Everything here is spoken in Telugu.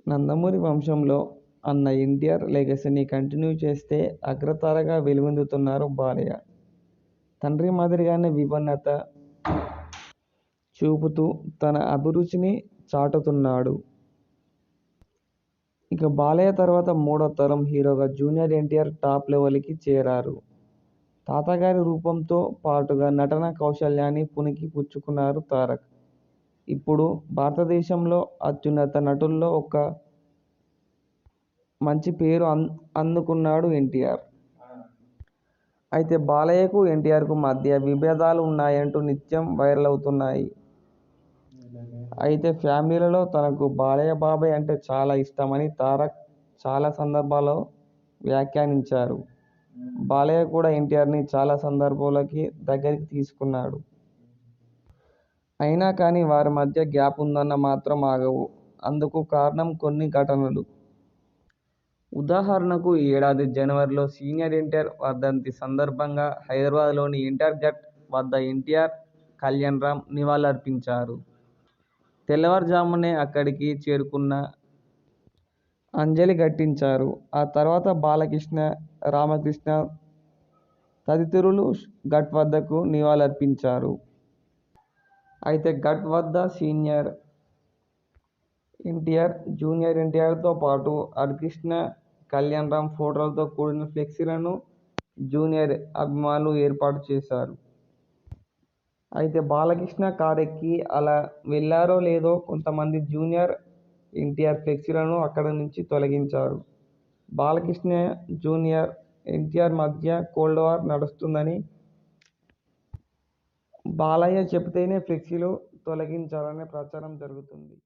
నందమూరి వంశంలో అన్న ఎన్టీఆర్ లెగసీని కంటిన్యూ చేస్తే అగ్రతారగా వెలుగొందుతున్నారు బాలయ్య. తండ్రి మాదిరిగానే విభిన్నత చూపుతూ తన అభిరుచిని చాటుతున్నాడు. ఇక బాలయ్య తర్వాత మూడో తరం హీరోగా జూనియర్ ఎన్టీఆర్ టాప్ లెవెల్కి చేరారు. తాతగారి రూపంతో పాటుగా నటనా కౌశల్యాన్ని పుణికి పుచ్చుకున్నారు తారక్. ఇప్పుడు భారతదేశంలో అత్యున్నత నటుల్లో ఒక మంచి పేరు అందుకున్నాడు ఎన్టీఆర్. అయితే బాలయ్యకు ఎన్టీఆర్కు మధ్య విభేదాలు ఉన్నాయంటూ నిత్యం వైరల్ అవుతున్నాయి. అయితే ఫ్యామిలీలలో తనకు బాలయ్య బాబాయ్ అంటే చాలా ఇష్టమని తారక్ చాలా సందర్భాల్లో వ్యాఖ్యానించారు. బాలయ్య కూడా ఎన్టీఆర్ని చాలా సందర్భాల్లోకి దగ్గరికి తీసుకున్నాడు. అయినా కానీ వారి మధ్య గ్యాప్ ఉందన్న మాత్రం ఆగవు. అందుకు కారణం కొన్ని ఘటనలు. ఉదాహరణకు ఈ ఏడాది జనవరిలో సీనియర్ ఎన్టీఆర్ వర్ధంతి సందర్భంగా హైదరాబాద్లోని ఎన్టీఆర్ ఘాట్ వద్ద ఎన్టీఆర్, కళ్యాణ్రామ్ నివాళులర్పించారు. తెల్లవారుజామునే అక్కడికి చేరుకుని అంజలి ఘటించారు. ఆ తర్వాత బాలకృష్ణ, రామకృష్ణ తదితరులు ఘాట్ వద్దకు నివాళులర్పించారు. అయితే ఘాట్ వద్ద సీనియర్ ఎన్టీఆర్, జూనియర్ ఎన్టీఆర్తో పాటు హరికృష్ణ, కళ్యాణ్రామ్ ఫోటోలతో కూడిన ఫ్లెక్సీలను జూనియర్ అభిమానులు ఏర్పాటు చేశారు. అయితే బాలకృష్ణ కారెక్కి అలా వెళ్లారో లేదో కొంతమంది జూనియర్ ఎన్టీఆర్ ఫ్లెక్సీలను అక్కడి నుంచి తొలగించారు. బాలకృష్ణ, జూనియర్ ఎన్టీఆర్ మధ్య కోల్డ్ వార్ నడుస్తోందని బాలయ్య చెబితేనే ఫ్లెక్సీలు తొలగించారనే ప్రచారం జరుగుతోంది.